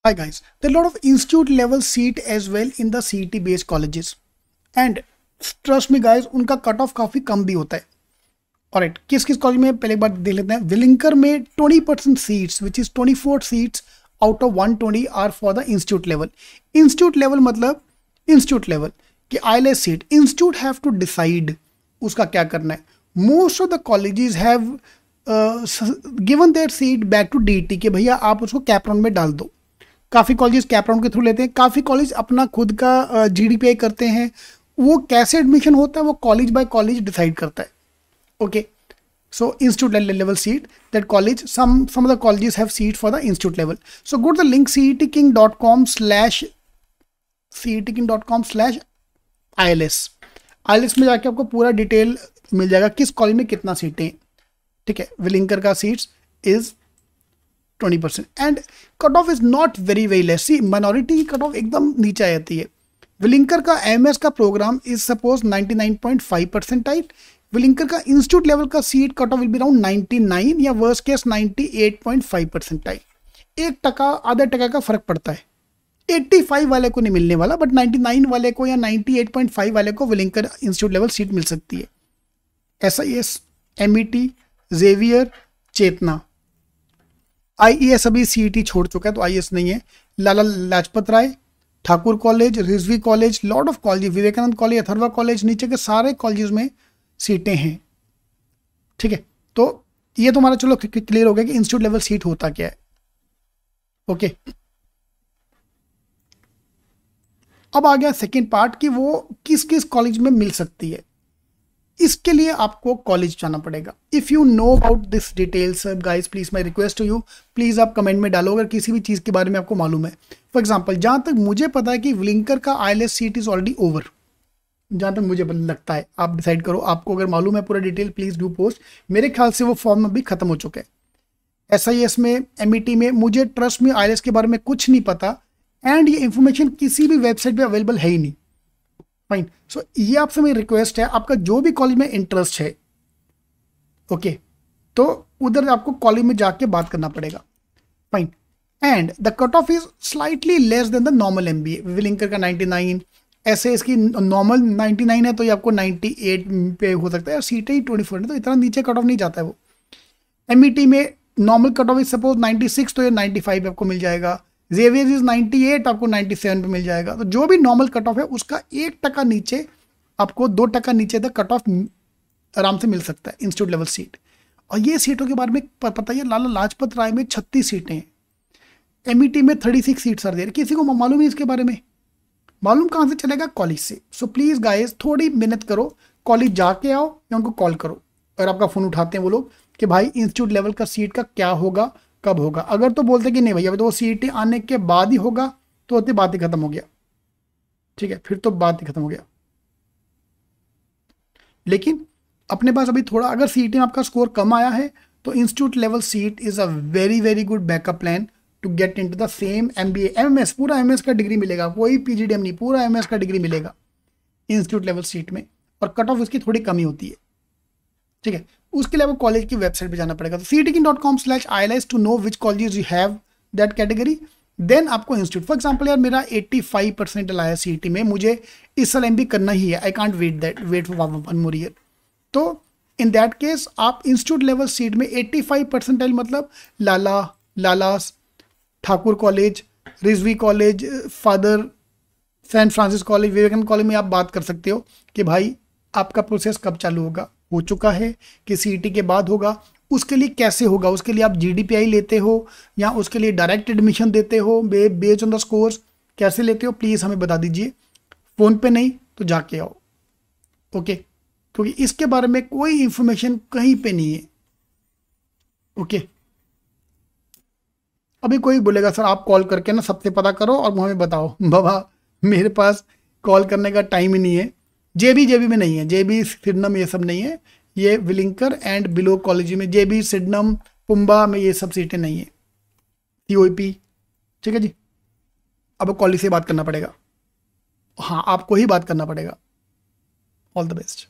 Hi guys, there are a lot of institute level seat as well in the CET based colleges and trust me guys, उनका cut off काफ़ी कम भी होता है. Alright, किस किस college में पहले एक बार देख लेते हैं. विलिंकर में 20% seats which is 24 seats out of 120 are for the institute level. Institute level मतलब इंस्टीट्यूट लेवल कि ILS seat institute have to decide उसका क्या करना है. Most of the colleges have given their seat back to DET कि भैया आप उसको कैप राउंड में डाल दो. काफ़ी कॉलेजेस कैप राउंड के थ्रू लेते हैं, काफ़ी कॉलेज अपना खुद का GDPI करते हैं. वो कैसे एडमिशन होता है वो कॉलेज बाय कॉलेज डिसाइड करता है. Okay, so institute level seat that college some of the colleges have seat for the institute level. So go to the link cetking.com/ILS. ILS में जाके आपको पूरा डिटेल मिल जाएगा किस कॉलेज में कितना सीटें. ठीक है, विलिंकर का seats is 20% and cut off is not very less. See minority की कट ऑफ एकदम नीचे आ जाती है. विलिंकर का MS का प्रोग्राम इज सपोज 99.5%. विलिंकर का इंस्टीट्यूट लेवल का seat cut off will be around 99 या वर्स केस 98.5%. 1% आधा टका का फर्क पड़ता है. 85 वाले को नहीं मिलने वाला, बट 99 वाले को या 98.5 वाले को विलिंकर इंस्टीट्यूट लेवल सीट मिल सकती है. SIS, MET, जेवियर, चेतना. IES अभी CET छोड़ चुका है तो IES नहीं है. Lala Lajpat Rai, Thakur college, Rizvi college, lord of college, Vivekanand college, Atharva college, नीचे के सारे कॉलेज में सीटें हैं. ठीक है, तो ये तो हमारा चलो क्लियर हो गया कि इंस्टीट्यूट लेवल सीट होता क्या है. ओके, अब आ गया सेकेंड पार्ट कि वो किस किस कॉलेज में मिल सकती है. इसके लिए आपको कॉलेज जाना पड़ेगा. If you know about this details guys, please my request to you, please आप कमेंट में डालो अगर किसी भी चीज के बारे में आपको मालूम है. फॉर एग्जाम्पल, जहां तक मुझे पता है कि विलिंकर का ILS seat is already over. जहाँ तक मुझे लगता है, आप डिसाइड करो. आपको अगर मालूम है पूरा डिटेल प्लीज डू पोस्ट. मेरे ख्याल से वो फॉर्म अभी खत्म हो चुका है. SIS में, MET में मुझे ट्रस्ट में ILS के बारे में कुछ नहीं पता एंड ये इंफॉर्मेशन किसी भी वेबसाइट पे अवेलेबल है ही नहीं. फाइन, सो ये आपसे मेरी रिक्वेस्ट है, आपका जो भी कॉलेज में इंटरेस्ट है, ओके, तो उधर आपको कॉलेज में जाके बात करना पड़ेगा. Fine, and the cut off is slightly less than the normal MBA. Vilinkar का 99, ऐसे इसकी नॉर्मल 99 है तो ये आपको 98 पे हो सकता है. CET 24 है तो इतना नीचे कट ऑफ नहीं जाता है वो. MET में normal cut off is suppose 96 तो ये 95 आपको मिल जाएगा. जेवियर इज 98, आपको 97 पे मिल जाएगा. तो जो भी नॉर्मल कट ऑफ है उसका 1% नीचे, आपको 2% नीचे तक कट ऑफ आराम से मिल सकता है इंस्टीट्यूट लेवल सीट. और ये सीटों के बारे में पता है, लाला लाजपत राय में 36 सीटें हैं. MET में 36 सीट्स आर देयर. किसी को मालूम है इसके बारे में? मालूम कहाँ से चलेगा? कॉलेज से. सो प्लीज़ गाइस थोड़ी मेहनत करो, कॉलेज जाके आओ या उनको कॉल करो अगर आपका फ़ोन उठाते हैं वो लोग कि भाई इंस्टीट्यूट लेवल का सीट का क्या होगा, कब होगा. अगर तो बोलते कि नहीं भैया तो वो CET आने के बाद ही होगा तो होती बात ही खत्म हो गया. ठीक है, फिर तो बात ही खत्म हो गया. लेकिन अपने पास अभी थोड़ा, अगर CET में आपका स्कोर कम आया है तो institute level seat is a very very good backup plan to get in to the same MBA. MS पूरा MS का डिग्री मिलेगा, कोई PGDM नहीं, पूरा MS का डिग्री मिलेगा इंस्टीट्यूट लेवल सीट में. और कट ऑफ इसकी थोड़ी कमी होती है. ठीक है, उसके लिए आपको कॉलेज की वेबसाइट पे जाना पड़ेगा. तो cetking.com/ILS to know which colleges you have that category. Then आपको इंस्टीट्यूट, फॉर एग्जाम्पल यार मेरा 85% आया CET में, मुझे इस साल MBA करना ही है, I can't wait for 1 more year. तो इन दैट केस आप इंस्टीट्यूट लेवल सीट में 85% मतलब Lala's, Thakur college, Rizvi college, father saint Francis college, Vivekanand college में आप बात कर सकते हो कि भाई आपका प्रोसेस कब चालू होगा, हो चुका है कि CET के बाद होगा. उसके लिए कैसे होगा, उसके लिए आप GDPI लेते हो या उसके लिए डायरेक्ट एडमिशन देते हो बेस्ड ऑन द स्कोर्स, कैसे लेते हो प्लीज़ हमें बता दीजिए. फ़ोन पे नहीं तो जाके आओ. ओके, क्योंकि इसके बारे में कोई इंफॉर्मेशन कहीं पे नहीं है. ओके, अभी कोई बोलेगा सर आप कॉल करके ना सबसे पता करो और हमें बताओ. बाबा मेरे पास कॉल करने का टाइम ही नहीं है. JB में नहीं है, JB सिडनम ये सब नहीं है. ये विलिंकर एंड बिलो कॉलेज में JB सिडनम पुम्बा में ये सब सीटें नहीं है. COEP. ठीक है जी, अब कॉलेज से बात करना पड़ेगा. हाँ, आपको ही बात करना पड़ेगा. All the best.